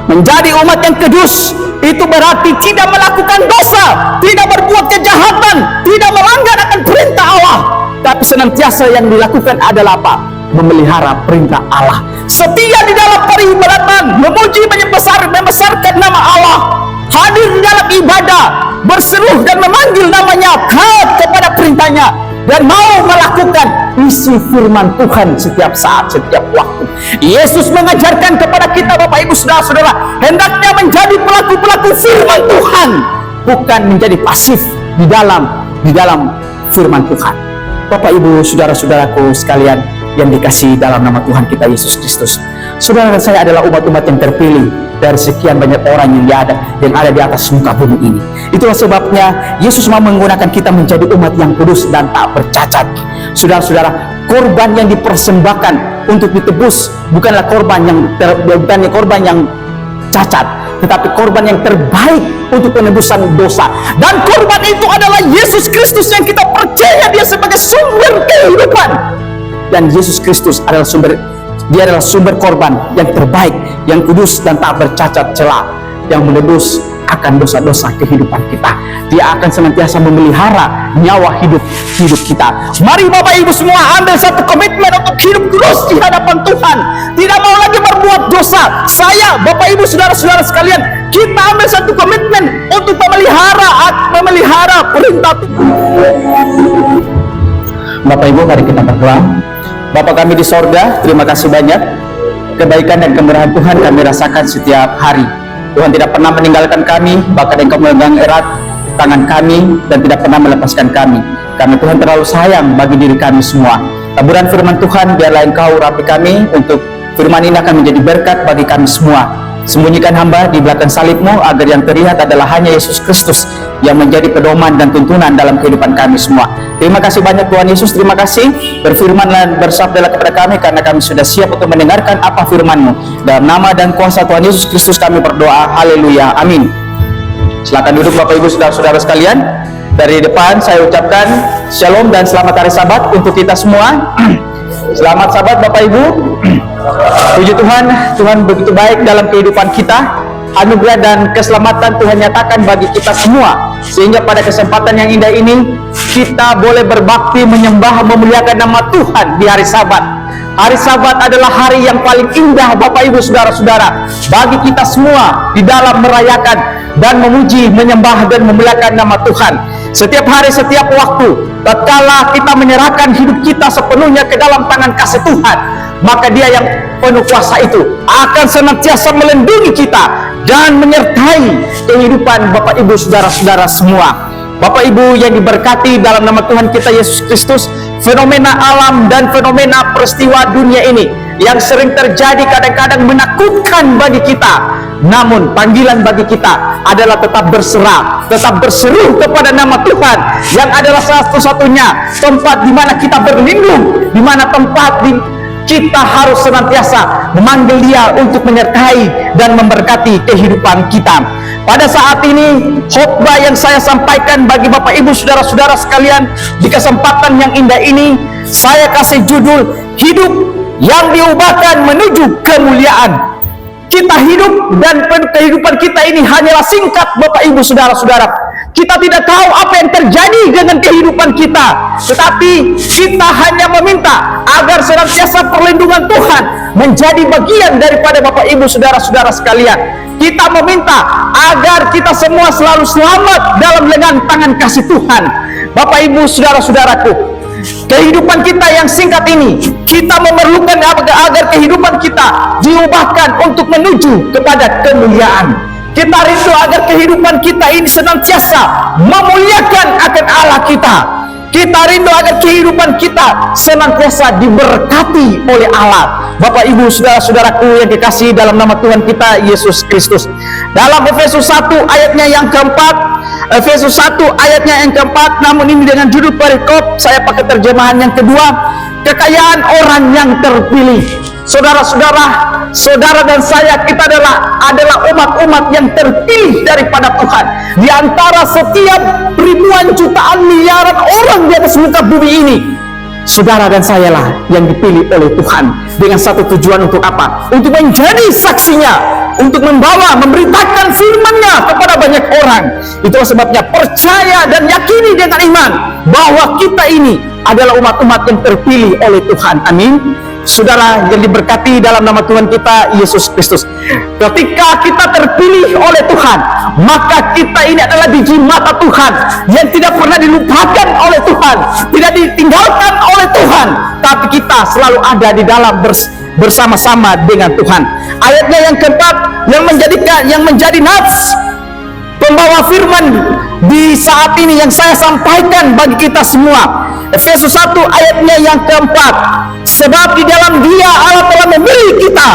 Menjadi umat yang kudus itu berarti tidak melakukan dosa, tidak berbuat kejahatan, tidak melanggar akan perintah Allah, tapi senantiasa yang dilakukan adalah apa? Memelihara perintah Allah, setia di dalam peribadatan, memuji membesarkan nama Allah, hadir di dalam ibadah, berseru dan memanggil namanya, taat kepada perintahnya, dan mau melakukan isi firman Tuhan setiap saat, setiap waktu. Yesus mengajarkan kepada kita, Bapak Ibu Saudara-saudara, hendaknya menjadi pelaku-pelaku firman Tuhan, bukan menjadi pasif di dalam firman Tuhan. Bapak Ibu Saudara-saudaraku sekalian yang dikasihi dalam nama Tuhan kita Yesus Kristus, saudara dan saya adalah umat-umat yang terpilih dari sekian banyak orang yang ada di atas muka bumi ini. Itulah sebabnya Yesus mau menggunakan kita menjadi umat yang kudus dan tak bercacat. Saudara-saudara, korban yang dipersembahkan untuk ditebus bukanlah korban yang cacat, tetapi korban yang terbaik untuk penebusan dosa. Dan korban itu adalah Yesus Kristus yang kita percaya Dia sebagai sumber kehidupan. Dan Yesus Kristus adalah sumber korban yang terbaik, yang kudus dan tak bercacat celah, yang menebus akan dosa-dosa kehidupan kita. Dia akan senantiasa memelihara nyawa hidup kita. Mari Bapak Ibu semua ambil satu komitmen untuk hidup kudus di hadapan Tuhan, tidak mau lagi berbuat dosa. Saya, Bapak Ibu, saudara-saudara sekalian, kita ambil satu komitmen untuk memelihara perintah Tuhan. Bapak Ibu, mari kita berdoa. Bapa kami di sorga, terima kasih banyak kebaikan dan kemurahan Tuhan kami rasakan setiap hari. Tuhan tidak pernah meninggalkan kami, bahkan Engkau memegang erat tangan kami dan tidak pernah melepaskan kami. Karena Tuhan terlalu sayang bagi diri kami semua. Taburan firman Tuhan, biarlah Engkau urapi kami untuk firman ini akan menjadi berkat bagi kami semua. Sembunyikan hamba di belakang salib-Mu agar yang terlihat adalah hanya Yesus Kristus yang menjadi pedoman dan tuntunan dalam kehidupan kami semua. Terima kasih banyak Tuhan Yesus, terima kasih. Berfirman dan bersabdalah kepada kami karena kami sudah siap untuk mendengarkan apa firman-Mu. Dalam nama dan kuasa Tuhan Yesus Kristus kami berdoa. Haleluya. Amin. Silakan duduk Bapak Ibu Saudara-saudara sekalian. Dari depan saya ucapkan Shalom dan selamat hari Sabat untuk kita semua. Selamat Sabat Bapak Ibu. Puji Tuhan, Tuhan begitu baik dalam kehidupan kita. Anugerah dan keselamatan Tuhan nyatakan bagi kita semua, sehingga pada kesempatan yang indah ini kita boleh berbakti, menyembah, memuliakan nama Tuhan di hari Sabat. Hari Sabat adalah hari yang paling indah Bapak Ibu Saudara-saudara bagi kita semua di dalam merayakan dan memuji, menyembah dan memuliakan nama Tuhan. Setiap hari, setiap waktu, tatkala kita menyerahkan hidup kita sepenuhnya ke dalam tangan kasih Tuhan, maka Dia yang penuh kuasa itu akan senantiasa melindungi kita dan menyertai kehidupan Bapak Ibu Saudara-saudara semua. Bapak Ibu yang diberkati dalam nama Tuhan kita Yesus Kristus, fenomena alam dan fenomena peristiwa dunia ini yang sering terjadi kadang-kadang menakutkan bagi kita, namun panggilan bagi kita adalah tetap berserah, tetap berseru kepada nama Tuhan yang adalah satu-satunya tempat di mana kita berlindung, di mana tempat kita harus senantiasa memanggil Dia untuk menyertai dan memberkati kehidupan kita. Pada saat ini, khotbah yang saya sampaikan bagi Bapak Ibu Saudara-saudara sekalian di kesempatan yang indah ini, saya kasih judul hidup yang diubahkan menuju kemuliaan. Kita hidup dan kehidupan kita ini hanyalah singkat Bapak Ibu Saudara-saudara. Kita tidak tahu apa yang terjadi dengan kehidupan kita, tetapi kita hanya meminta agar senantiasa perlindungan Tuhan menjadi bagian daripada Bapak Ibu Saudara-saudara sekalian. Kita meminta agar kita semua selalu selamat dalam lengan tangan kasih Tuhan. Bapak Ibu Saudara-saudaraku, kehidupan kita yang singkat ini, kita memerlukan agar kehidupan kita diubahkan untuk menuju kepada kemuliaan. Kita rindu agar kehidupan kita ini senantiasa memuliakan akan Allah kita. Kita rindu agar kehidupan kita senantiasa diberkati oleh Allah. Bapak Ibu Saudara-saudaraku yang dikasihi dalam nama Tuhan kita Yesus Kristus. Dalam Efesus 1 ayatnya yang keempat, Efesus 1 ayatnya yang keempat, namun ini dengan judul perikop, saya pakai terjemahan yang kedua, kekayaan orang yang terpilih. Saudara-saudara, saudara dan saya, kita adalah umat-umat yang terpilih daripada Tuhan. Di antara setiap ribuan jutaan miliaran orang di atas muka bumi ini, saudara dan saya lah yang dipilih oleh Tuhan dengan satu tujuan. Untuk apa? Untuk menjadi saksinya untuk memberitakan firman-Nya kepada banyak orang. Itulah sebabnya percaya dan yakini dengan iman bahwa kita ini adalah umat-umat yang terpilih oleh Tuhan. Amin. Saudara yang diberkati dalam nama Tuhan kita Yesus Kristus, ketika kita terpilih oleh Tuhan, maka kita ini adalah biji mata Tuhan yang tidak pernah dilupakan oleh Tuhan, tidak ditinggalkan oleh Tuhan, tapi kita selalu ada di dalam bersama-sama dengan Tuhan. Ayatnya yang keempat yang menjadi nats pembawa firman di saat ini yang saya sampaikan bagi kita semua, Efesus 1 ayatnya yang keempat, sebab di dalam Dia Allah telah memilih kita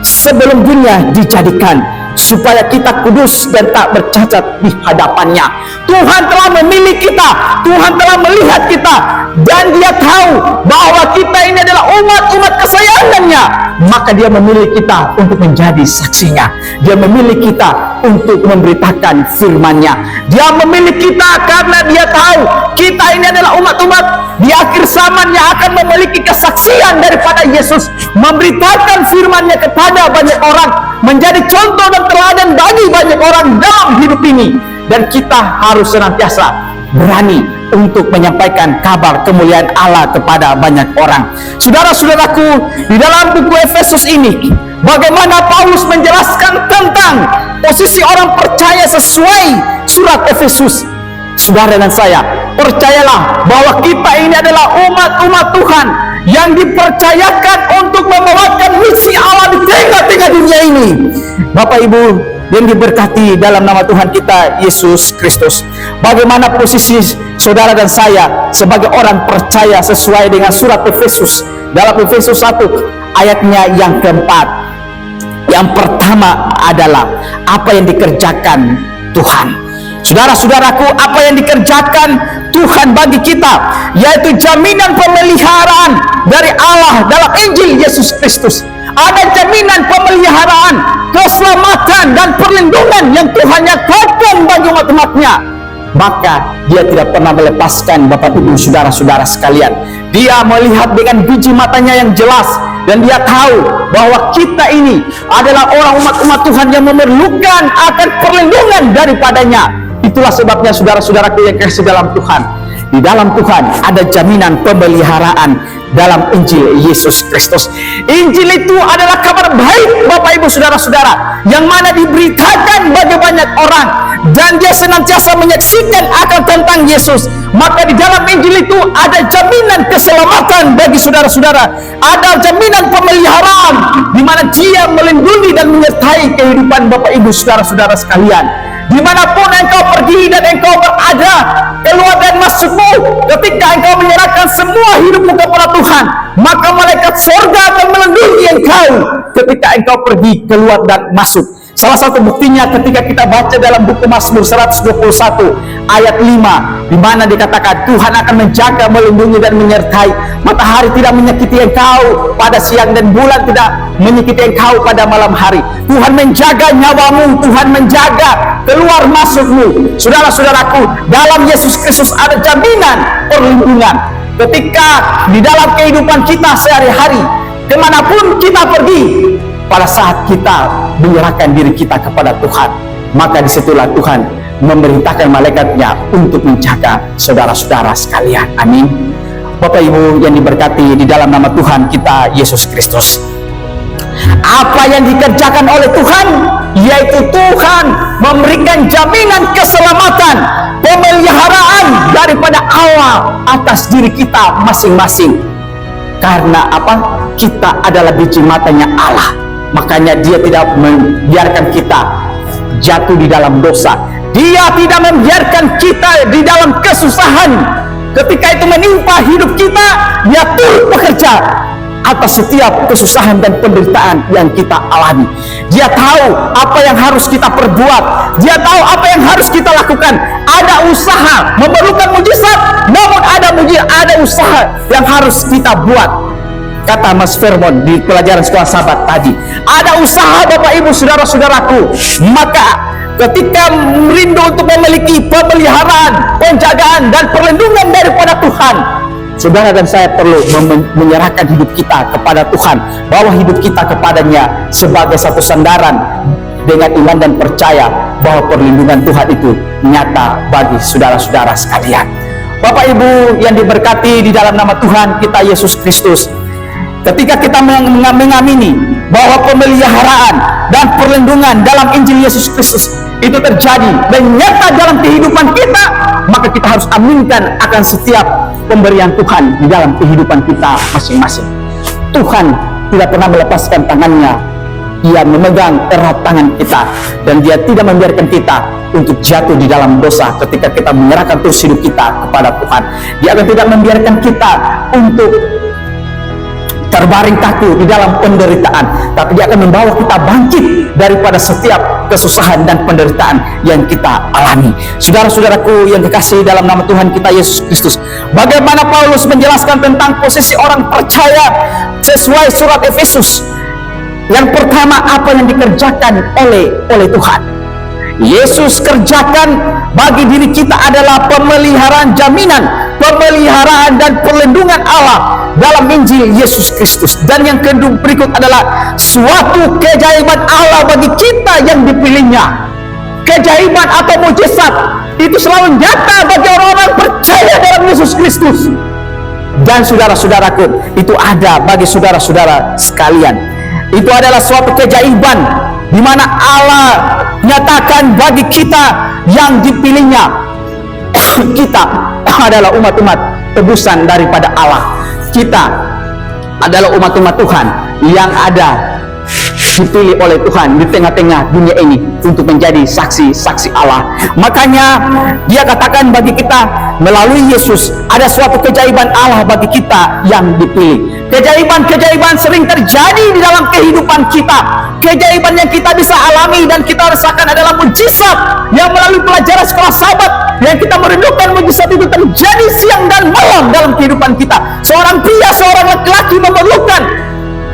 sebelum dunia dijadikan, supaya kita kudus dan tak bercacat di hadapannya. Tuhan telah memilih kita, Tuhan telah melihat kita, dan Dia tahu bahwa kita ini adalah umat-umat kesayangannya. Maka Dia memilih kita untuk menjadi saksinya. Dia memilih kita untuk memberitakan firman-Nya. Dia memilih kita karena Dia tahu kita ini adalah umat-umat di akhir zaman yang akan memiliki kesaksian daripada Yesus, memberitakan firman-Nya kepada banyak orang, menjadi contoh dan teladan bagi banyak orang dalam hidup ini. Dan kita harus senantiasa berani untuk menyampaikan kabar kemuliaan Allah kepada banyak orang. Saudara-saudaraku, di dalam buku Efesus ini, bagaimana Paulus menjelaskan tentang posisi orang percaya sesuai surat Efesus. Saudara dan saya, percayalah bahwa kita ini adalah umat-umat Tuhan yang dipercayakan untuk membawakan misi Allah di tengah-tengah dunia ini. Bapak Ibu yang diberkati dalam nama Tuhan kita Yesus Kristus, bagaimana posisi saudara dan saya sebagai orang percaya sesuai dengan surat Efesus? Dalam Efesus 1 ayatnya yang keempat, yang pertama adalah apa yang dikerjakan Tuhan. Saudara-saudaraku, apa yang dikerjakan Tuhan bagi kita, yaitu jaminan pemeliharaan dari Allah dalam Injil Yesus Kristus. Ada jaminan pemeliharaan, keselamatan dan perlindungan yang Tuhan nyatakan bagi umat-umatnya. Maka Dia tidak pernah melepaskan Bapak Ibu saudara-saudara sekalian. Dia melihat dengan biji matanya yang jelas, dan Dia tahu bahwa kita ini adalah orang umat Tuhan yang memerlukan akan perlindungan daripadanya. Itulah sebabnya saudara-saudaraku yang kasih dalam Tuhan, di dalam Tuhan ada jaminan pemeliharaan dalam Injil Yesus Kristus. Injil itu adalah kabar baik Bapak Ibu saudara-saudara, yang mana diberitakan bagi banyak orang, dan dia senantiasa menyaksikan akan tentang Yesus. Maka di dalam Injil itu ada jaminan keselamatan bagi saudara-saudara, ada jaminan pemeliharaan di mana Dia melindungi dan menyertai kehidupan Bapak Ibu saudara-saudara sekalian. Dimanapun engkau pergi dan engkau berada, keluar dan masukmu, ketika engkau menyerahkan semua hidupmu kepada Tuhan, maka malaikat surga akan melindungi engkau ketika engkau pergi, keluar dan masuk. Salah satu buktinya ketika kita baca dalam buku Mazmur 121 ayat 5, di mana dikatakan Tuhan akan menjaga, melindungi dan menyertai. Matahari tidak menyakiti engkau pada siang, dan bulan tidak menyakiti engkau pada malam hari. Tuhan menjaga nyawamu, Tuhan menjaga keluar masukmu. Saudara-saudaraku, dalam Yesus Kristus ada jaminan perlindungan. Ketika di dalam kehidupan kita sehari-hari, kemanapun kita pergi, pada saat kita menyerahkan diri kita kepada Tuhan, maka disitulah Tuhan memerintahkan malaikatnya untuk menjaga saudara-saudara sekalian. Amin. Bapak Ibu yang diberkati di dalam nama Tuhan kita Yesus Kristus, apa yang dikerjakan oleh Tuhan, yaitu Tuhan memberikan jaminan keselamatan, pemeliharaan daripada Allah atas diri kita masing-masing. Karena apa? Kita adalah biji matanya Allah. Makanya Dia tidak membiarkan kita jatuh di dalam dosa. Dia tidak membiarkan kita di dalam kesusahan. Ketika itu menimpa hidup kita, Dia turut bekerja atas setiap kesusahan dan penderitaan yang kita alami. Dia tahu apa yang harus kita perbuat, Dia tahu apa yang harus kita lakukan. Ada usaha memerlukan mujizat, namun ada usaha yang harus kita buat. Kata Mas Vermon di pelajaran sekolah sahabat tadi, ada usaha Bapak Ibu saudara-saudaraku. Maka ketika merindu untuk memiliki pemeliharaan, penjagaan dan perlindungan daripada Tuhan, saudara dan saya perlu menyerahkan hidup kita kepada Tuhan, bawa hidup kita kepadanya sebagai satu sandaran, dengan iman dan percaya bahwa perlindungan Tuhan itu nyata bagi saudara-saudara sekalian. Bapak Ibu yang diberkati di dalam nama Tuhan kita Yesus Kristus, ketika kita mengamini bahwa pemeliharaan dan perlindungan dalam Injil Yesus Kristus itu terjadi dan nyata dalam kehidupan kita, maka kita harus aminkan akan setiap pemberian Tuhan di dalam kehidupan kita masing-masing. Tuhan tidak pernah melepaskan tangannya, Dia memegang erat tangan kita, dan Dia tidak membiarkan kita untuk jatuh di dalam dosa ketika kita menyerahkan terus hidup kita kepada Tuhan. Dia akan tidak membiarkan kita untuk terbaring kaku di dalam penderitaan, tapi Dia akan membawa kita bangkit daripada setiap kesusahan dan penderitaan yang kita alami. Saudara-saudaraku yang dikasihi dalam nama Tuhan kita Yesus Kristus, bagaimana Paulus menjelaskan tentang posisi orang percaya sesuai surat Efesus. Yang pertama, apa yang dikerjakan oleh Tuhan. Yesus kerjakan bagi diri kita adalah pemeliharaan jaminan, pemeliharaan dan perlindungan Allah dalam Injil Yesus Kristus. Dan yang kedua berikut adalah suatu keajaiban Allah bagi kita yang dipilihnya. Keajaiban atau mujizat itu selalu nyata bagi orang-orang percaya dalam Yesus Kristus. Dan saudara-saudaraku, itu ada bagi saudara-saudara sekalian. Itu adalah suatu keajaiban di mana Allah nyatakan bagi kita yang dipilihnya. Kita adalah umat-umat tebusan daripada Allah. Kita adalah umat-umat Tuhan yang ada dipilih oleh Tuhan di tengah-tengah dunia ini untuk menjadi saksi-saksi Allah. Makanya Dia katakan bagi kita melalui Yesus ada suatu keajaiban Allah bagi kita yang dipilih. Keajaiban-keajaiban sering terjadi di dalam kehidupan kita. Keajaiban yang kita bisa alami dan kita rasakan adalah mujizat yang melalui pelajaran sekolah Sabat, yang kita merindukan mujizat itu terjadi siang dan malam dalam kehidupan kita. Seorang pria, seorang laki-laki memerlukan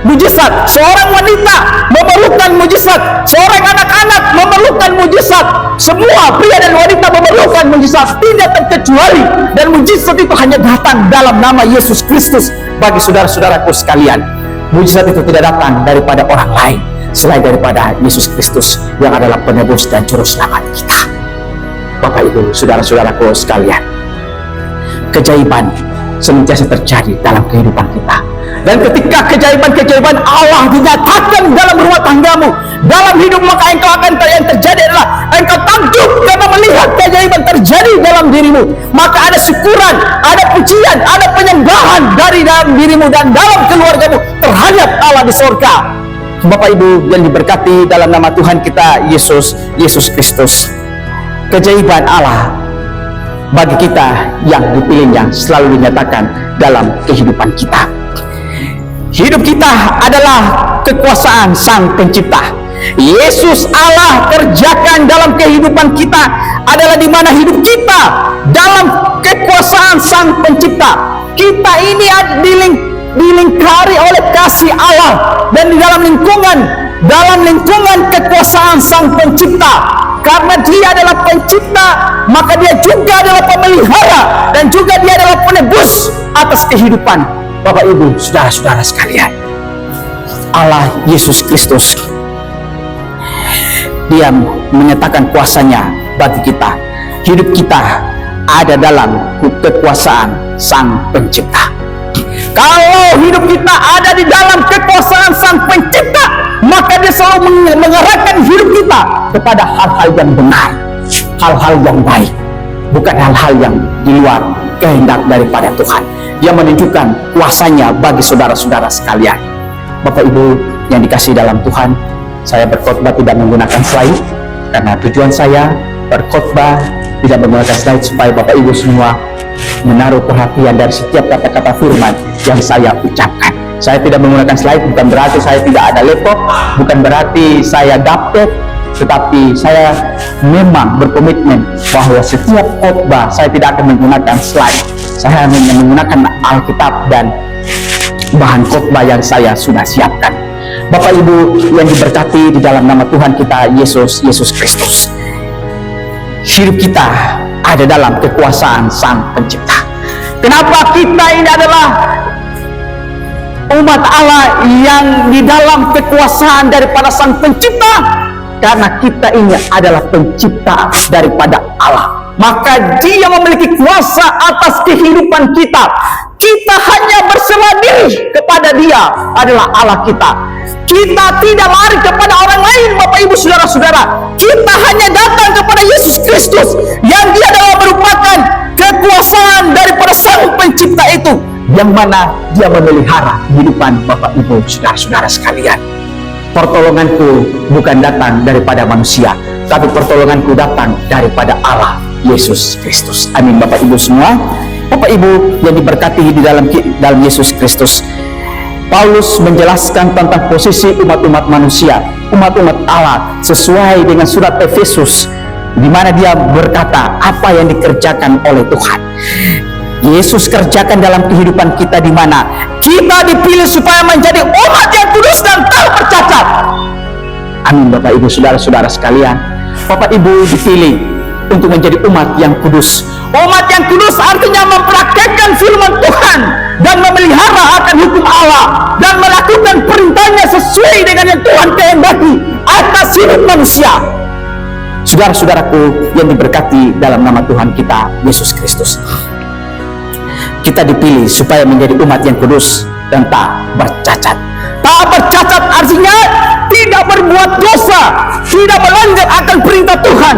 mujizat, seorang wanita memerlukan mujizat, seorang anak-anak memerlukan mujizat. Semua pria dan wanita memerlukan mujizat, tidak terkecuali. Dan mujizat itu hanya datang dalam nama Yesus Kristus. Bagi saudara-saudaraku sekalian, mujizat itu tidak datang daripada orang lain selain daripada Yesus Kristus yang adalah penebus dan juru selamat kita. Bapak Ibu, saudara-saudaraku sekalian, keajaiban senantiasa terjadi dalam kehidupan kita. Dan ketika keajaiban-keajaiban Allah dinyatakan dalam rumah tanggamu, dalam hidup, maka engkau akan yang terjadi adalah engkau takjub karena melihat keajaiban terjadi dalam dirimu. Maka ada syukuran, ada pujian, ada penyembahan dari dalam dirimu dan dalam keluargamu terhadap Allah di surga. Bapak Ibu yang diberkati dalam nama Tuhan kita Yesus Kristus, keajaiban Allah bagi kita yang dipilihnya selalu dinyatakan dalam kehidupan kita. Hidup kita adalah kekuasaan Sang Pencipta. Yesus Allah kerjakan dalam kehidupan kita adalah di mana hidup kita dalam kekuasaan Sang Pencipta. Kita ini dilingkari oleh kasih Allah dan di dalam lingkungan kekuasaan Sang Pencipta. Karena Dia adalah pencipta, maka Dia juga adalah pemelihara dan juga Dia adalah penebus atas kehidupan Bapak Ibu, saudara-saudara sekalian. Allah Yesus Kristus, Dia menyatakan kuasanya bagi kita. Hidup kita ada dalam kekuasaan Sang Pencipta. Kalau hidup kita ada di dalam kekuasaan Sang Pencipta, maka Dia selalu mengarahkan hidup kita kepada hal-hal yang benar, hal-hal yang baik, bukan hal-hal yang di luar kehendak daripada Tuhan. Dia menunjukkan kuasanya bagi saudara-saudara sekalian. Bapak Ibu yang dikasihi dalam Tuhan, saya berkhotbah tidak menggunakan slide karena tujuan saya berkhotbah tidak menggunakan slide supaya Bapak Ibu semua menaruh perhatian dari setiap kata-kata firman yang saya ucapkan. Saya tidak menggunakan slide bukan berarti saya tidak ada laptop, bukan berarti saya gaptek, tetapi saya memang berkomitmen bahwa setiap khotbah saya tidak akan menggunakan slide. Saya hanya menggunakan Alkitab dan bahan khotbah yang saya sudah siapkan. Bapak Ibu yang diberkati di dalam nama Tuhan kita Yesus Kristus, hidup kita ada dalam kekuasaan Sang Pencipta. Kenapa kita ini adalah umat Allah yang di dalam kekuasaan daripada Sang Pencipta? Karena kita ini adalah pencipta daripada Allah, maka Dia memiliki kuasa atas kehidupan kita. Kita hanya berserah diri kepada Dia, adalah Allah kita. Kita tidak lari kepada orang lain, Bapak Ibu Saudara-saudara. Kita hanya datang kepada Yesus Kristus, yang Dia adalah merupakan kekuasaan daripada Sang Pencipta itu, yang mana Dia memelihara kehidupan Bapak Ibu Saudara-saudara sekalian. Pertolonganku bukan datang daripada manusia, tapi pertolonganku datang daripada Allah Yesus Kristus. Amin, Bapak Ibu semua. Bapak Ibu yang diberkati di dalam Yesus Kristus, Paulus menjelaskan tentang posisi umat-umat manusia, umat-umat Allah, sesuai dengan surat Efesus, di mana dia berkata apa yang dikerjakan oleh Tuhan. Yesus kerjakan dalam kehidupan kita, di mana kita dipilih supaya menjadi umat yang kudus dan tak bercacat. Amin, Bapak Ibu Saudara-saudara sekalian. Bapak Ibu dipilih untuk menjadi umat yang kudus. Umat yang kudus artinya mempraktekkan firman Tuhan dan memelihara akan hukum Allah dan melakukan perintahnya sesuai dengan yang Tuhan kehendaki atas hidup manusia. Saudara-saudaraku yang diberkati dalam nama Tuhan kita Yesus Kristus, kita dipilih supaya menjadi umat yang kudus dan tak bercacat. Tak bercacat artinya tidak berbuat dosa, tidak melanggar akan perintah Tuhan,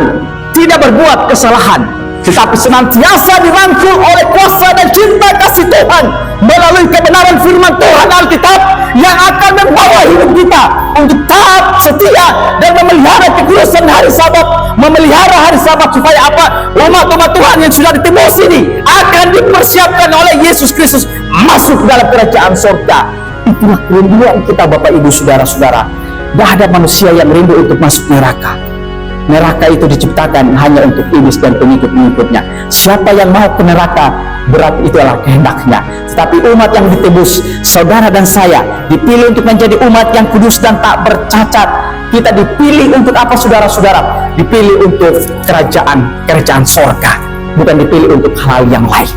tidak berbuat kesalahan, tetapi senantiasa dirangkul oleh kuasa dan cinta kasih Tuhan melalui kebenaran firman Tuhan Alkitab, yang akan membawa hidup kita untuk taat, setia, dan memelihara kekudusan hari Sabat. Memelihara hari Sabat supaya apa? Umat-umat Tuhan yang sudah ditebus ini akan dipersiapkan oleh Yesus Kristus masuk dalam kerajaan surga. Itulah kerinduan kita, Bapak Ibu Saudara-saudara. Tidak ada manusia yang rindu untuk masuk neraka. Neraka itu diciptakan hanya untuk iblis dan pengikut-pengikutnya. Siapa yang mau ke neraka, berarti itu adalah kehendaknya. Tetapi umat yang ditebus, saudara dan saya, dipilih untuk menjadi umat yang kudus dan tak bercacat. Kita dipilih untuk apa, saudara-saudara? Dipilih untuk kerajaan sorga, bukan dipilih untuk hal yang lain.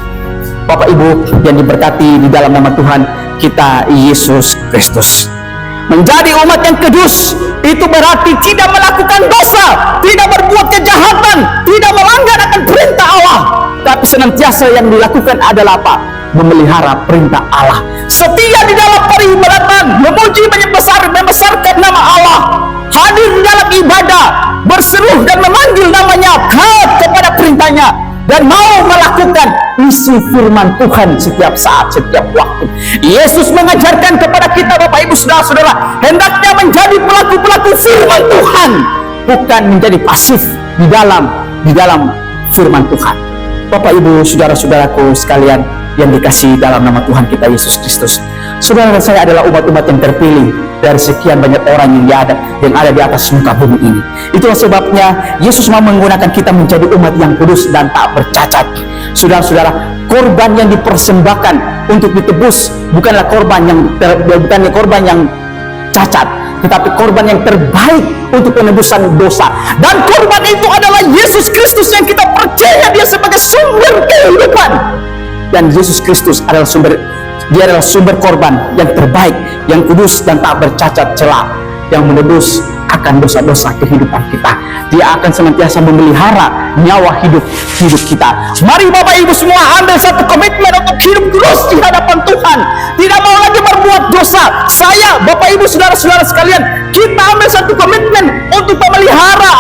Bapak Ibu yang diberkati di dalam nama Tuhan kita Yesus Kristus, menjadi umat yang kudus itu berarti tidak melakukan dosa, tidak berbuat kejahatan, tidak melanggar akan perintah Allah, tapi senantiasa yang dilakukan adalah apa? Memelihara perintah Allah, setia di dalam peribadatan, memuji, membesarkan nama Allah, hadir di dalam ibadah, berseru dan memanggil namanya, taat kepada perintahnya, dan mau melakukan isi firman Tuhan setiap saat, setiap waktu. Yesus mengajarkan kepada kita, Bapak Ibu Saudara-saudara, hendaknya menjadi pelaku-pelaku firman Tuhan, bukan menjadi pasif di dalam firman Tuhan. Bapak Ibu Saudara-saudaraku sekalian yang dikasihi dalam nama Tuhan kita Yesus Kristus, saudara dan saya adalah umat-umat yang terpilih dari sekian banyak orang yang ada di atas muka bumi ini. Itulah sebabnya Yesus mau menggunakan kita menjadi umat yang kudus dan tak bercacat. Saudara-saudara, korban yang dipersembahkan untuk ditebus bukanlah korban yang cacat, tetapi korban yang terbaik untuk penebusan dosa. Dan korban itu adalah Yesus Kristus yang kita percaya Dia sebagai sumber kehidupan. Dan Yesus Kristus adalah sumber korban yang terbaik, yang kudus dan tak bercacat celah, yang menebus akan dosa-dosa kehidupan kita. Dia akan senantiasa memelihara nyawa hidup kita. Mari Bapak Ibu semua ambil satu komitmen untuk hidup kudus di hadapan Tuhan, tidak mau lagi berbuat dosa. Saya, Bapak Ibu Saudara-saudara sekalian, kita ambil satu komitmen untuk memelihara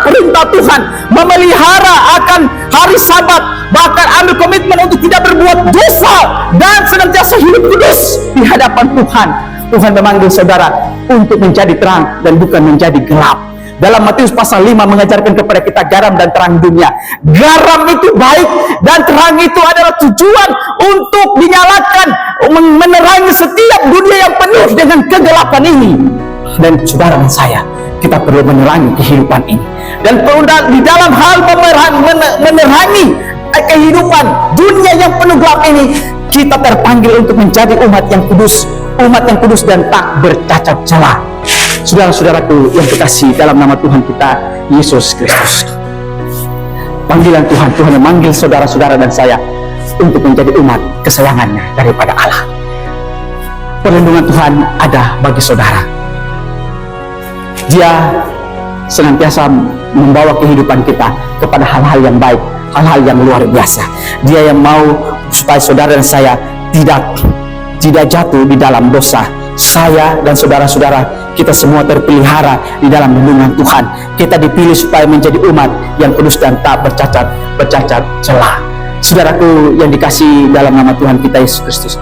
perintah Tuhan, memelihara akan hari Sabat, bahkan ambil komitmen untuk tidak berbuat dosa dan senantiasa hidup kudus di hadapan Tuhan. Tuhan memanggil saudara untuk menjadi terang dan bukan menjadi gelap. Dalam Matius pasal 5 mengajarkan kepada kita garam dan terang dunia. Garam itu baik dan terang itu adalah tujuan untuk dinyalakan, menerangi setiap dunia yang penuh dengan kegelapan ini. Dan saudara dan saya, kita perlu menerangi kehidupan ini. Dan di dalam hal menerangi kehidupan dunia yang penuh gelap ini, kita terpanggil untuk menjadi umat yang kudus dan tak bercacat celah. Saudara-saudaraku yang dikasihi dalam nama Tuhan kita Yesus Kristus, panggilan Tuhan memanggil saudara-saudara dan saya untuk menjadi umat kesayangannya daripada Allah. Perlindungan Tuhan ada bagi saudara. Dia senantiasa membawa kehidupan kita kepada hal-hal yang baik, hal-hal yang luar biasa. Dia yang mau supaya saudara dan saya tidak jatuh di dalam dosa. Saya dan saudara-saudara, kita semua terpelihara di dalam lindungan Tuhan. Kita dipilih supaya menjadi umat yang kudus dan tak bercacat celah. Saudaraku yang dikasihi dalam nama Tuhan kita Yesus Kristus,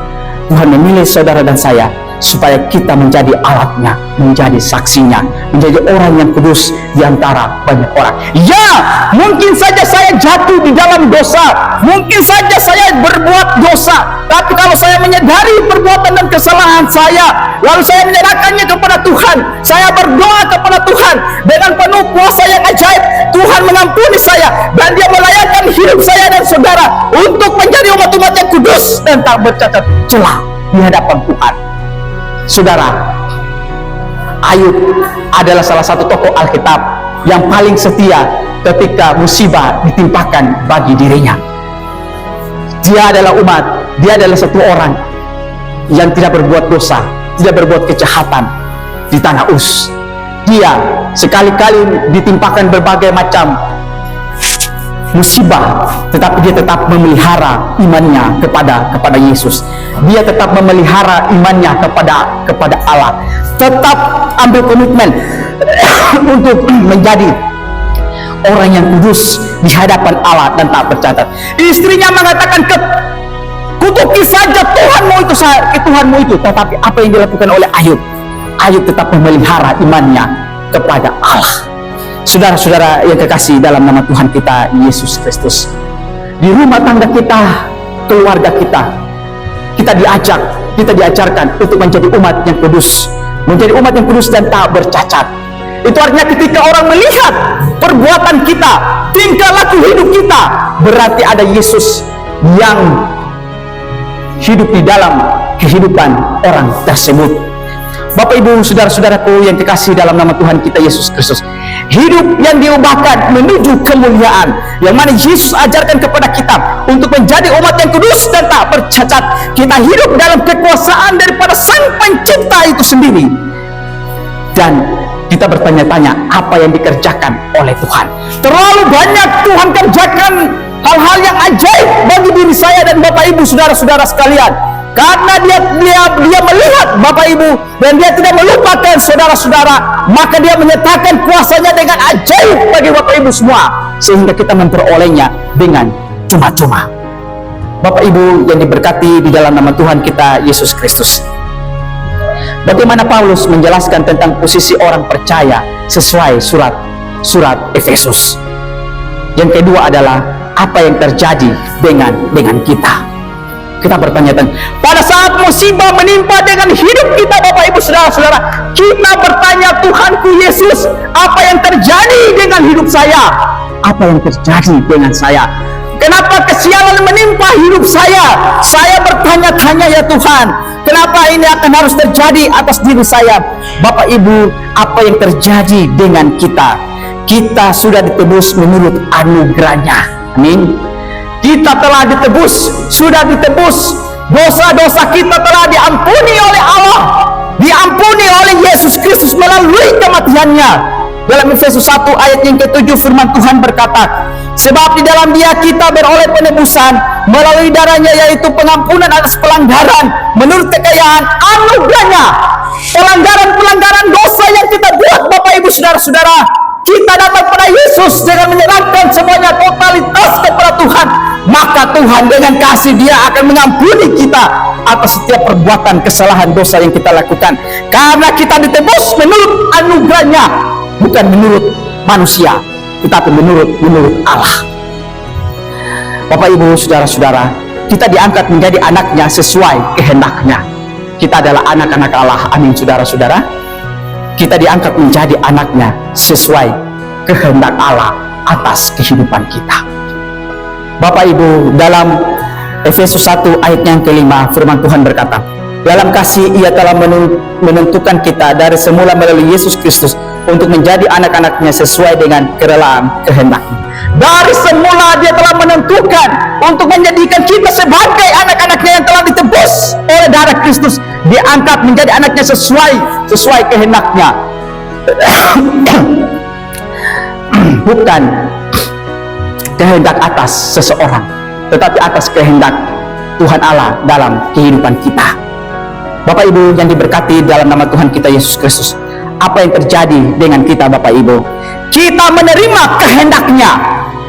Tuhan memilih saudara dan saya supaya kita menjadi alatnya, menjadi saksinya, menjadi orang yang kudus di antara banyak orang. Ya, mungkin saja saya jatuh di dalam dosa, mungkin saja saya berbuat dosa, tapi kalau saya menyadari perbuatan dan kesalahan saya, lalu saya menyerahkannya kepada Tuhan, saya berdoa kepada Tuhan dengan penuh kuasa yang ajaib, Tuhan mengampuni saya dan Dia melayakkan hidup saya dan saudara untuk menjadi umat-umat yang kudus dan tak bercacat celah di hadapan Tuhan. Saudara, Ayub adalah salah satu tokoh Alkitab yang paling setia ketika musibah ditimpakan bagi dirinya. Dia adalah umat, dia adalah satu orang yang tidak berbuat dosa, tidak berbuat kejahatan di tanah Uz. Dia sekali-kali ditimpakan berbagai macam musibah, tetapi dia tetap memelihara imannya kepada Yesus. Dia tetap memelihara imannya kepada Allah. Tetap ambil komitmen untuk menjadi orang yang kudus di hadapan Allah dan tak bercacat. Istrinya mengatakan, kutuki saja Tuhanmu itu. Tetapi apa yang dilakukan oleh Ayub? Ayub tetap memelihara imannya kepada Allah. Saudara-saudara yang kekasih dalam nama Tuhan kita Yesus Kristus, di rumah tangga kita, keluarga kita diajarkan untuk menjadi umat yang kudus, menjadi umat yang kudus dan tak bercacat. Itu artinya ketika orang melihat perbuatan kita, tingkah laku hidup kita, berarti ada Yesus yang hidup di dalam kehidupan orang tersebut. Bapak Ibu, saudara-saudaraku yang dikasihi dalam nama Tuhan kita Yesus Kristus, hidup yang diubahkan menuju kemuliaan, yang mana Yesus ajarkan kepada kita untuk menjadi umat yang kudus dan tak bercacat. Kita hidup dalam kekuasaan daripada Sang Pencipta itu sendiri, dan kita bertanya-tanya apa yang dikerjakan oleh Tuhan. Terlalu banyak Tuhan kerjakan hal-hal yang ajaib bagi diri saya dan Bapak Ibu, saudara-saudara sekalian. Karena dia melihat Bapak Ibu dan dia tidak melupakan saudara-saudara, maka dia menyatakan kuasanya dengan ajaib bagi Bapak Ibu semua, sehingga kita memperolehnya dengan cuma-cuma. Bapak Ibu yang diberkati di dalam nama Tuhan kita Yesus Kristus, bagaimana Paulus menjelaskan tentang posisi orang percaya sesuai surat Efesus. Yang kedua adalah apa yang terjadi dengan kita. Kita bertanya-tanya, pada saat musibah menimpa dengan hidup kita, Bapak Ibu saudara-saudara, kita bertanya, Tuhanku Yesus, apa yang terjadi dengan hidup saya? Apa yang terjadi dengan saya? Kenapa kesialan menimpa hidup saya? Saya bertanya-tanya, ya Tuhan, kenapa ini akan harus terjadi atas diri saya? Bapak Ibu, apa yang terjadi dengan kita? Kita sudah ditebus menurut anugerahnya. Amin. Kita telah ditebus, sudah ditebus. Dosa-dosa kita telah diampuni oleh Allah, diampuni oleh Yesus Kristus melalui kematiannya. Dalam Efesus 1 ayat yang ke-7 firman Tuhan berkata, sebab di dalam Dia kita beroleh penebusan melalui darahnya, yaitu pengampunan atas pelanggaran menurut kekayaan anugerahnya. Pelanggaran-pelanggaran dosa yang kita buat, Bapak Ibu saudara-saudara, kita datang pada Yesus dengan menyerahkan semuanya totalitas kepada Tuhan, maka Tuhan dengan kasih Dia akan mengampuni kita atas setiap perbuatan kesalahan dosa yang kita lakukan, karena kita ditebus menurut anugerahnya, bukan menurut manusia, tetapi menurut Allah. Bapak Ibu saudara-saudara, kita diangkat menjadi anaknya sesuai kehendaknya. Kita adalah anak-anak Allah. Amin saudara-saudara. Kita diangkat menjadi anaknya sesuai kehendak Allah atas kehidupan kita. Bapak Ibu, dalam Efesus 1 ayat yang ke-5 firman Tuhan berkata, dalam kasih Ia telah menentukan kita dari semula melalui Yesus Kristus untuk menjadi anak-anaknya sesuai dengan kerelaan kehendaknya. Dari semula dia telah menentukan untuk menjadikan kita sebagai anak-anaknya yang telah ditebus oleh darah Kristus, diangkat menjadi anaknya sesuai kehendaknya. Bukan kehendak atas seseorang, tetapi atas kehendak Tuhan Allah dalam kehidupan kita. Bapak Ibu yang diberkati dalam nama Tuhan kita Yesus Kristus, apa yang terjadi dengan kita Bapak Ibu? Kita menerima kehendaknya.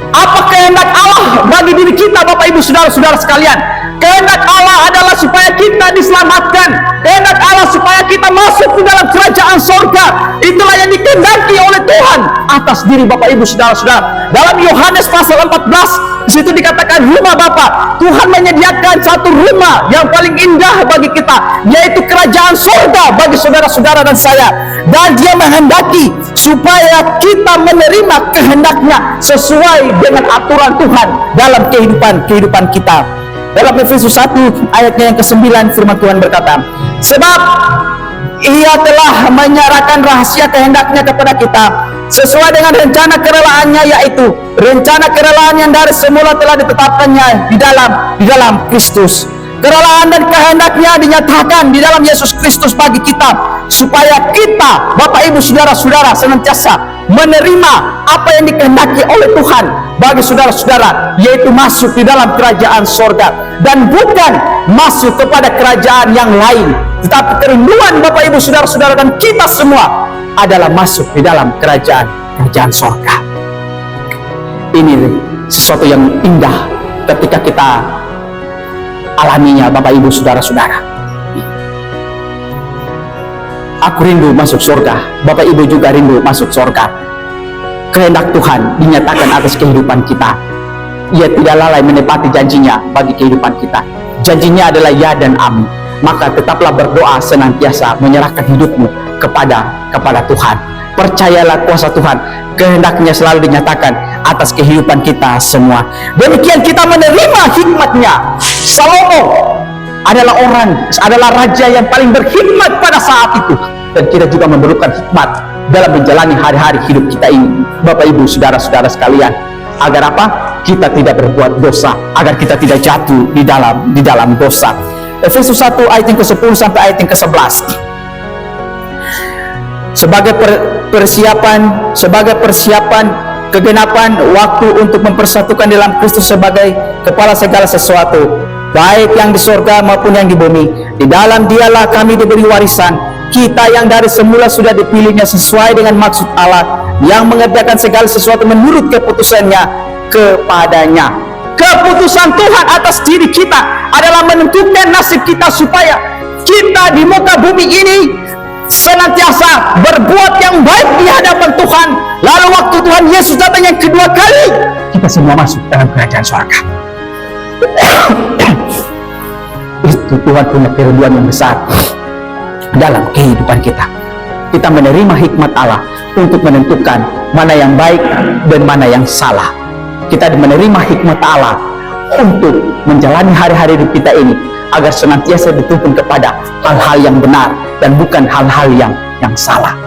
Apa kehendak Allah bagi diri kita Bapak Ibu saudara-saudara sekalian? Kehendak Allah adalah supaya kita diselamatkan. Kehendak Allah supaya kita masuk ke dalam kerajaan sorga. Itulah yang dikehendaki oleh Tuhan atas diri Bapak Ibu saudara-saudara. Dalam Yohanes pasal 14, di situ dikatakan rumah Bapa. Tuhan menyediakan satu rumah yang paling indah bagi kita, yaitu kerajaan sorga bagi saudara-saudara dan saya. Dan Dia menghendaki supaya kita menerima kehendaknya sesuai dengan aturan Tuhan dalam kehidupan kita. Dalam Efesus 1 ayatnya yang ke-9 firman Tuhan berkata, sebab Ia telah menyerahkan rahasia kehendaknya kepada kita sesuai dengan rencana kerelaannya, yaitu rencana kerelaan yang dari semula telah ditetapkannya di dalam Kristus. Kerelaan dan kehendaknya dinyatakan di dalam Yesus Kristus bagi kita, supaya kita Bapak Ibu saudara-saudara senantiasa menerima apa yang dikehendaki oleh Tuhan bagi saudara-saudara, yaitu masuk di dalam kerajaan sorga, dan bukan masuk kepada kerajaan yang lain, tetapi kerinduan Bapak Ibu saudara-saudara dan kita semua adalah masuk di dalam kerajaan sorga. Ini sesuatu yang indah ketika kita alaminya Bapak Ibu saudara-saudara. Aku rindu masuk surga, Bapak Ibu juga rindu masuk surga. Kehendak Tuhan dinyatakan atas kehidupan kita. Ia tidak lalai menepati janjinya bagi kehidupan kita. Janjinya adalah ya dan amin. Maka tetaplah berdoa senantiasa menyerahkan hidupmu kepada Tuhan. Percayalah kuasa Tuhan, kehendaknya selalu dinyatakan atas kehidupan kita semua. Demikian kita menerima hikmatnya. Salomo adalah raja yang paling berhikmat pada saat itu, dan kita juga memerlukan hikmat dalam menjalani hari-hari hidup kita ini Bapak Ibu saudara-saudara sekalian. Agar apa? Kita tidak berbuat dosa, agar kita tidak jatuh di dalam dosa. Efesus 1 ayat yang ke-10 sampai ayat yang ke-11. Sebagai persiapan kegenapan waktu untuk mempersatukan dalam Kristus sebagai kepala segala sesuatu, baik yang di surga maupun yang di bumi. Di dalam Dialah kami diberi warisan, kita yang dari semula sudah dipilihnya sesuai dengan maksud Allah, yang mengerjakan segala sesuatu menurut keputusannya kepadanya. Keputusan Tuhan atas diri kita adalah menentukan nasib kita, supaya kita di muka bumi ini senantiasa berbuat yang baik di hadapan Tuhan. Lalu waktu Tuhan Yesus datang yang kedua kali, kita semua masuk dalam kerajaan surga. Itu Tuhan punya kerinduan yang besar dalam kehidupan kita. Kita menerima hikmat Allah untuk menentukan mana yang baik dan mana yang salah. Kita menerima hikmat Allah untuk menjalani hari-hari hidup kita ini agar senantiasa dituntun kepada hal-hal yang benar dan bukan hal-hal yang salah.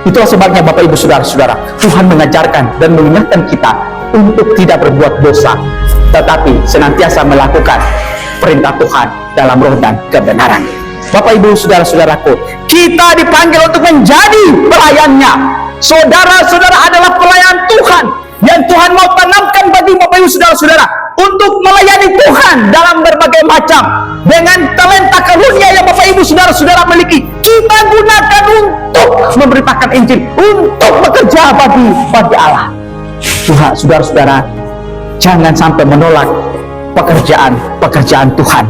Itulah sebabnya Bapak Ibu saudara-saudara, Tuhan mengajarkan dan mengingatkan kita untuk tidak berbuat dosa, tetapi senantiasa melakukan perintah Tuhan dalam roh dan kebenaran. Bapak Ibu saudara-saudaraku, kita dipanggil untuk menjadi pelayannya. Saudara-saudara adalah pelayan Tuhan yang Tuhan mau tanamkan bagi Bapak Ibu saudara-saudara untuk melayani Tuhan dalam berbagai macam, dengan talenta karunia yang Bapak Ibu saudara-saudara miliki. Kita gunakan untuk memberitakan Injil, untuk bekerja bagi Allah. Tuhan, saudara-saudara, jangan sampai menolak pekerjaan Tuhan,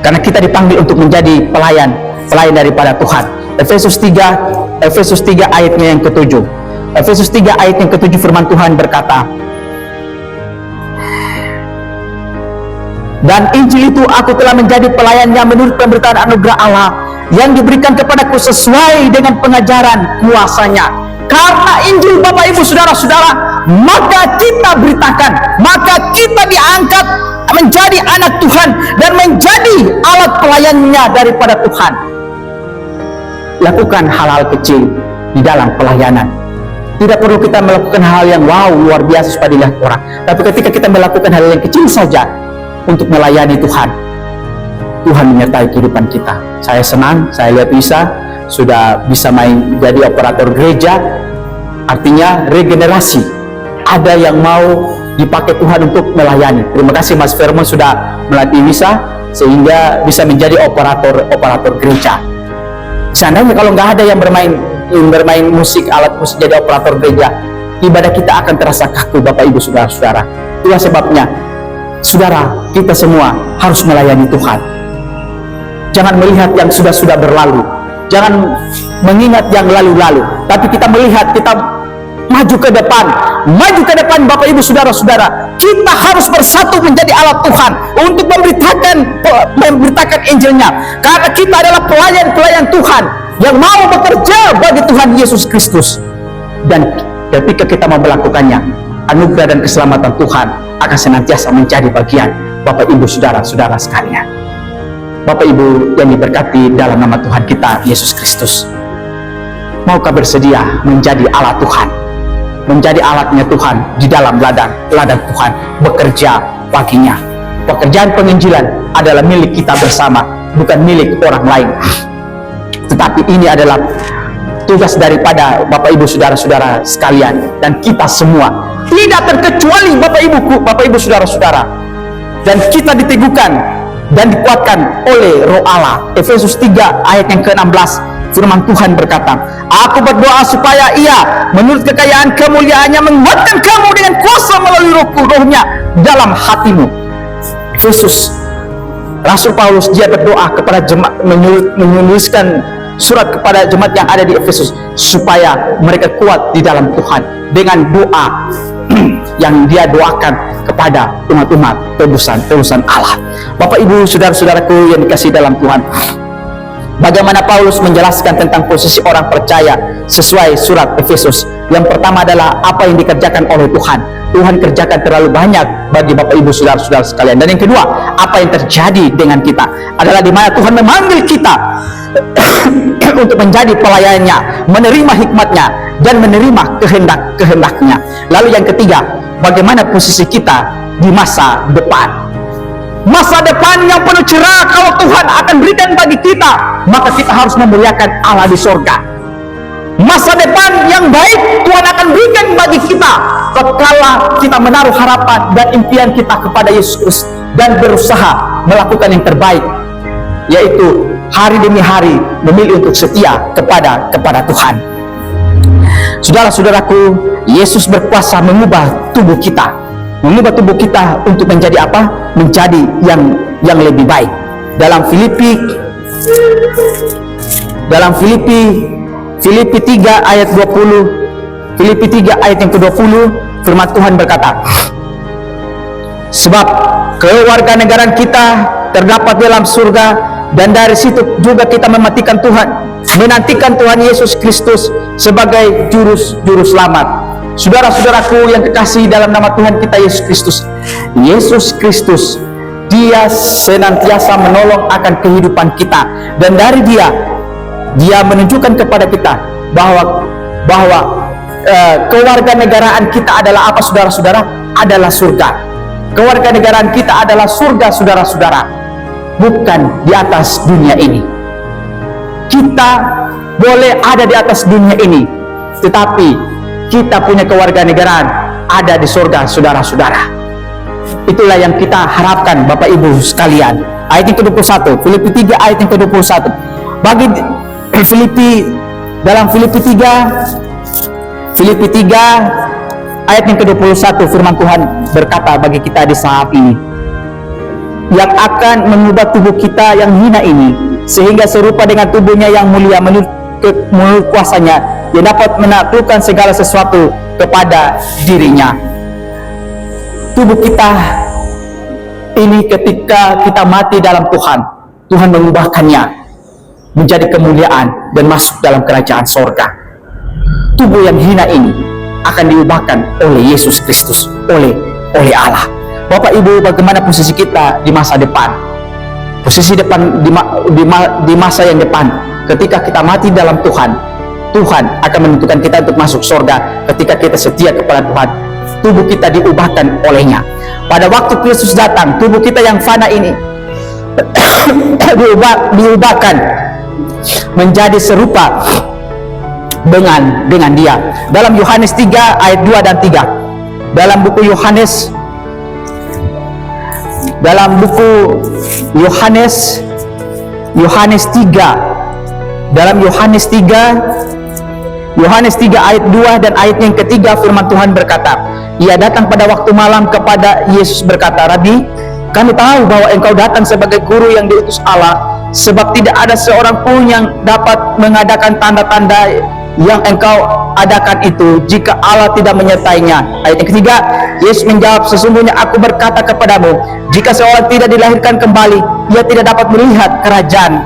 karena kita dipanggil untuk menjadi pelayan daripada Tuhan. Efesus 3 ayatnya yang ke-7. Efesus 3 ayat yang ke-7 firman Tuhan berkata, dan Injil itu aku telah menjadi pelayannya menurut pemberitaan anugerah Allah yang diberikan kepadaku sesuai dengan pengajaran kuasanya. Karena Injil Bapak Ibu saudara-saudara, maka kita beritakan, maka kita diangkat menjadi anak Tuhan dan menjadi alat pelayannya daripada Tuhan. Lakukan hal-hal kecil di dalam pelayanan. Tidak perlu kita melakukan hal yang wow, luar biasa supaya dilihat orang. Tapi ketika kita melakukan hal yang kecil saja untuk melayani Tuhan, Tuhan menyertai kehidupan kita. Saya senang, saya lihat Wisa sudah bisa main jadi operator gereja. Artinya regenerasi. Ada yang mau dipakai Tuhan untuk melayani. Terima kasih Mas Firman sudah melatih Wisa sehingga bisa menjadi operator gereja. Seandainya kalau nggak ada yang bermain musik, alat musik jadi operator gereja, ibadah kita akan terasa kaku, Bapak Ibu Saudara-saudara. Itulah sebabnya, saudara, kita semua harus melayani Tuhan. Jangan melihat yang sudah berlalu, jangan mengingat yang lalu-lalu, tapi kita melihat, kita maju ke depan, Bapak Ibu Saudara-saudara. Kita harus bersatu menjadi alat Tuhan untuk memberitakan Injilnya, karena kita adalah pelayan-pelayan Tuhan yang mau bekerja bagi Tuhan Yesus Kristus. Dan ketika kita mau melakukannya, anugerah dan keselamatan Tuhan akan senantiasa menjadi bagian Bapak Ibu Saudara-saudara sekalian. Bapak Ibu yang diberkati dalam nama Tuhan kita Yesus Kristus, maukah bersedia menjadi alat Tuhan, menjadi alatnya Tuhan di dalam ladang Tuhan, bekerja baginya. Pekerjaan penginjilan adalah milik kita bersama, bukan milik orang lain. Tetapi ini adalah tugas daripada Bapak Ibu Saudara-saudara sekalian, dan kita semua tidak terkecuali Bapak Ibu Saudara-saudara. Dan kita diteguhkan dan dikuatkan oleh Roh Allah. Efesus 3 ayat yang ke-16, firman Tuhan berkata, aku berdoa supaya Ia menurut kekayaan kemuliaannya menguatkan kamu dengan kuasa melalui rohnya dalam hatimu. Efesus, Rasul Paulus dia berdoa kepada jemaat, menuliskan surat kepada jemaat yang ada di Efesus supaya mereka kuat di dalam Tuhan dengan doa yang dia doakan kepada umat-umat tebusan Allah. Bapak Ibu Saudara-saudaraku yang dikasihi dalam Tuhan, bagaimana Paulus menjelaskan tentang posisi orang percaya sesuai surat Efesus. Yang pertama adalah apa yang dikerjakan oleh Tuhan. Tuhan kerjakan terlalu banyak bagi Bapak Ibu Saudara-saudara sekalian. Dan yang kedua, apa yang terjadi dengan kita adalah di mana Tuhan memanggil kita untuk menjadi pelayannya, menerima hikmatnya dan menerima kehendak-kehendaknya. Lalu yang ketiga, bagaimana posisi kita di masa depan. Masa depan yang penuh cerah kalau Tuhan akan berikan bagi kita, maka kita harus memuliakan Allah di sorga. Masa depan yang baik Tuhan akan berikan bagi kita tatkala kita menaruh harapan dan impian kita kepada Yesus dan berusaha melakukan yang terbaik, yaitu hari demi hari memilih untuk setia kepada Tuhan. Saudara-saudaraku, Yesus berkuasa mengubah tubuh kita untuk menjadi apa? Menjadi yang lebih baik. Dalam Filipi 3 ayat 20, Filipi 3 ayat yang ke-20, firman Tuhan berkata, sebab kewarganegaraan kita terdapat dalam surga, dan dari situ juga kita menantikan Tuhan Yesus Kristus sebagai juru selamat. Saudara-saudaraku yang kekasih dalam nama Tuhan kita Yesus Kristus, Dia senantiasa menolong akan kehidupan kita, dan dari Dia menunjukkan kepada kita bahwa kewarganegaraan kita adalah apa, saudara-saudara? Adalah surga. Kewarganegaraan kita adalah surga, saudara-saudara, bukan di atas dunia ini. Kita boleh ada di atas dunia ini, tetapi kita punya kewarganegaraan ada di surga, saudara-saudara. Itulah yang kita harapkan Bapak Ibu sekalian. Ayat yang ke-21, Filipi 3 ayat yang ke-21. Bagi dalam Filipi 3 ayat yang ke-21, firman Tuhan berkata bagi kita di saat ini, yang akan mengubah tubuh kita yang hina ini sehingga serupa dengan tubuhnya yang mulia menurut kuasanya, yang dapat menaklukkan segala sesuatu kepada dirinya. Tubuh kita ini ketika kita mati dalam Tuhan mengubahkannya menjadi kemuliaan dan masuk dalam kerajaan sorga. Tubuh yang hina ini akan diubahkan oleh Yesus Kristus, oleh Allah. Bapak Ibu, bagaimana posisi kita di masa depan? Posisi depan di masa yang depan, ketika kita mati dalam Tuhan Tuhan akan menentukan kita untuk masuk surga ketika kita setia kepada Tuhan. Tubuh kita diubahkan olehnya. Pada waktu Kristus datang, tubuh kita yang fana ini diubahkan menjadi serupa dengan Dia. Dalam Yohanes 3 ayat 2 dan 3. Dalam buku Yohanes 3 ayat 2 dan ayat yang ketiga, firman Tuhan berkata, ia datang pada waktu malam kepada Yesus berkata, Rabi, kami tahu bahwa engkau datang sebagai guru yang diutus Allah, sebab tidak ada seorang pun yang dapat mengadakan tanda-tanda yang engkau adakan itu jika Allah tidak menyertainya. Ayat yang ketiga, Yesus menjawab, sesungguhnya aku berkata kepadamu, jika seorang tidak dilahirkan kembali, ia tidak dapat melihat kerajaan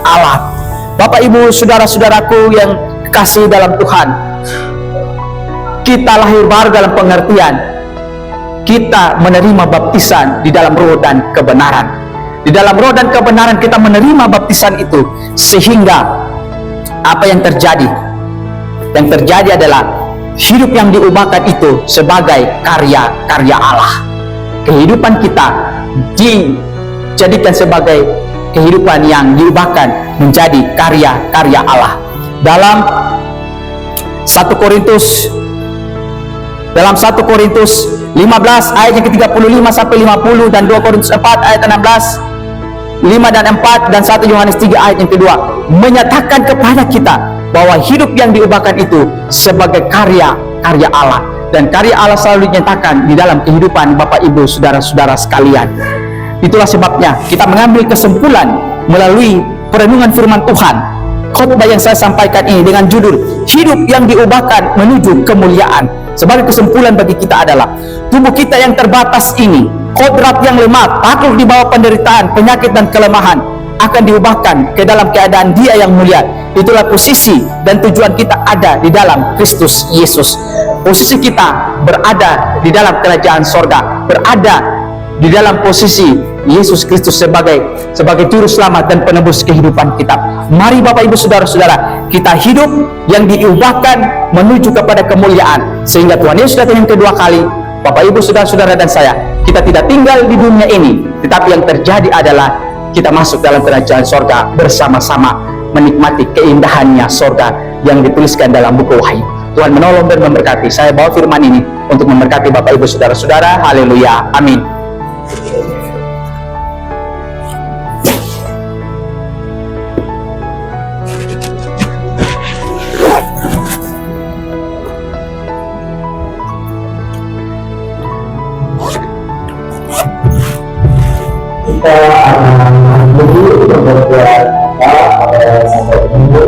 Allah. Bapak, Ibu, saudara-saudaraku yang kasih dalam Tuhan, kita lahir baru dalam pengertian kita menerima baptisan di dalam roh dan kebenaran. Di dalam roh dan kebenaran kita menerima baptisan itu, sehingga apa yang terjadi? Yang terjadi adalah hidup yang diubahkan itu sebagai karya Allah. Kehidupan kita dijadikan sebagai kehidupan yang diubahkan menjadi karya Allah. Dalam 1 Korintus 15 ayat yang ke-35 sampai 50 dan 2 Korintus 4 ayat 16, 5 dan 4 dan 1 Yohanes 3 ayat yang kedua menyatakan kepada kita bahwa hidup yang diubahkan itu sebagai karya Allah, dan karya Allah selalu dinyatakan di dalam kehidupan Bapak, Ibu, saudara-saudara sekalian. Itulah sebabnya kita mengambil kesimpulan melalui perenungan firman Tuhan. Khotbah yang saya sampaikan ini dengan judul hidup yang diubahkan menuju kemuliaan. Sebagai kesimpulan bagi kita adalah tubuh kita yang terbatas ini, kodrat yang lemah, takluk di bawah penderitaan, penyakit dan kelemahan, akan diubahkan ke dalam keadaan Dia yang mulia. Itulah posisi dan tujuan kita ada di dalam Kristus Yesus. Posisi kita berada di dalam kerajaan sorga, berada di dalam posisi Yesus Kristus sebagai juru selamat dan penebus kehidupan kita. Mari Bapak, Ibu, saudara-saudara, kita hidup yang diubahkan menuju kepada kemuliaan, sehingga Tuhan Yesus datang yang kedua kali. Bapak, Ibu, saudara-saudara dan saya, kita tidak tinggal di dunia ini, tetapi yang terjadi adalah kita masuk dalam kerajaan sorga bersama-sama, menikmati keindahannya sorga yang dituliskan dalam buku Wahyu. Tuhan menolong dan memberkati. Saya bawa firman ini untuk memberkati Bapak, Ibu, saudara-saudara. Haleluya, amin. Kita akan dulu beberapa sampai minggu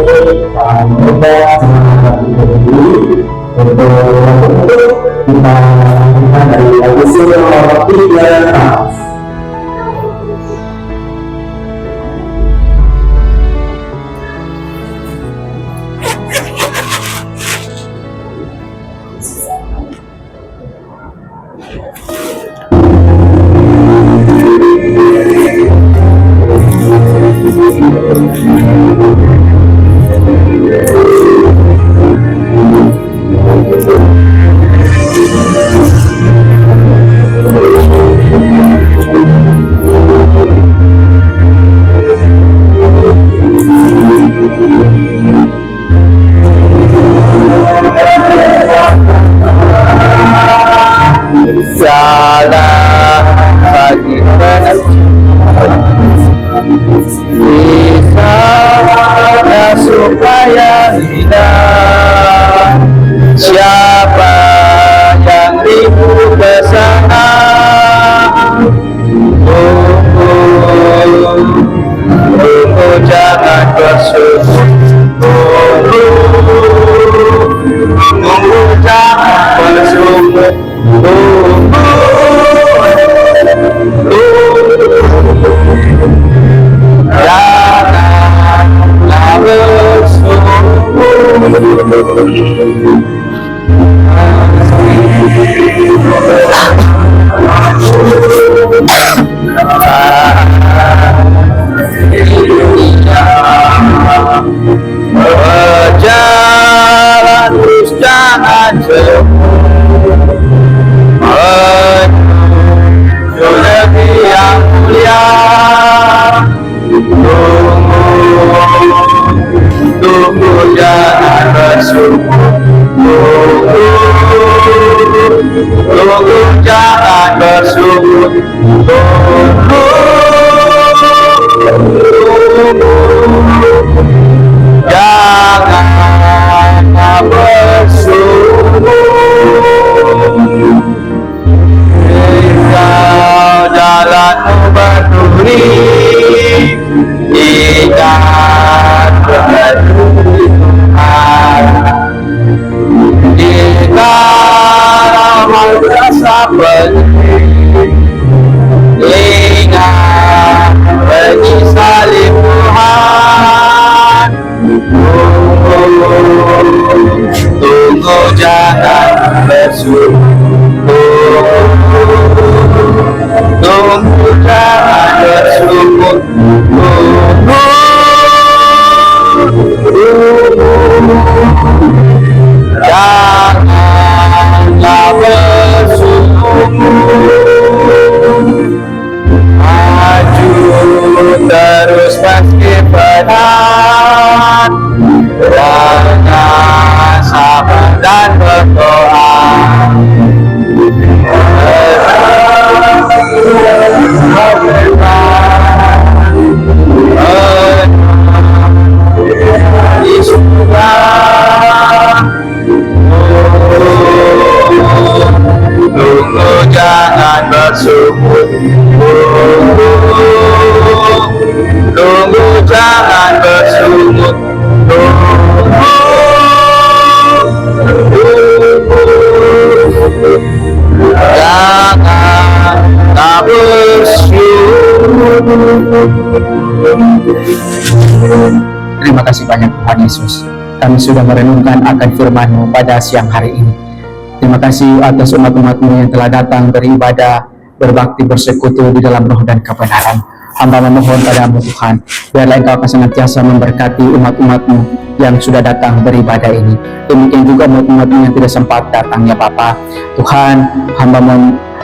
mencoba semangat kita dulu untuk kita lanjutkan dari episode nomor 3. Salah bagi bisa supaya hilang. Siapa yang rindu ke sana, tunggu jangan bersyukur, tunggu jangan bersyukur, janganlah bersyukur. Jangan Negeri yang mulia, tunggu jangan bersyukur, tunggu jangan bersyukur, jangan bersyukur. Engkau jalanmu berduri, ingat berduri Tuhan. Jika merasa pedih, ingat menyesali Tuhan. Tunggu jangan bersyukur, tunggu jangan bersyukur, janganlah bersyukur. Maju terus meski berat, dengan sabar dan berdoa. Di surga, tunggu jangan bersyukur, tunggu jangan bersyukur, janganlah bersyukur. Terima kasih banyak Tuhan Yesus. Kami sudah merenungkan akan firman-Mu pada siang hari ini. Terima kasih atas umat-umat-Mu yang telah datang beribadah, berbakti, bersekutu di dalam roh dan kebenaran. Hamba memohon padamu Tuhan, biarlah Engkau akan senantiasa memberkati umat-umat-Mu yang sudah datang beribadah ini. Demikian juga umat-umat-Mu yang tidak sempat datang ya Bapa. Tuhan,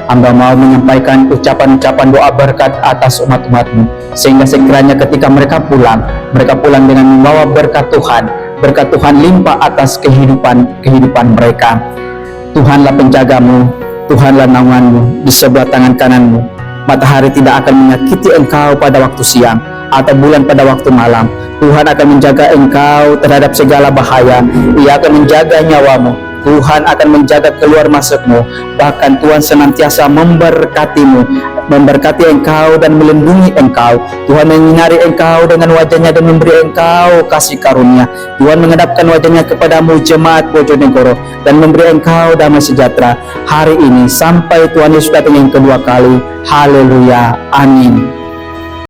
hamba mau menyampaikan ucapan-ucapan doa berkat atas umat-umat-Mu, sehingga sekiranya ketika mereka pulang dengan membawa berkat Tuhan limpah atas kehidupan mereka. Tuhanlah penjagamu, Tuhanlah naunganmu di sebelah tangan kananmu. Matahari tidak akan menyakiti engkau pada waktu siang, atau bulan pada waktu malam. Tuhan akan menjaga engkau terhadap segala bahaya. Ia akan menjaga nyawamu. Tuhan akan menjaga keluar masukmu. Bahkan Tuhan senantiasa memberkatimu, memberkati engkau dan melindungi engkau. Tuhan menyinari engkau dengan wajahnya dan memberi engkau kasih karunia. Tuhan menghadapkan wajahnya kepadamu jemaat Bojonegoro dan memberi engkau damai sejahtera hari ini sampai Tuhan Yesus datang yang kedua kali. Haleluya, amin.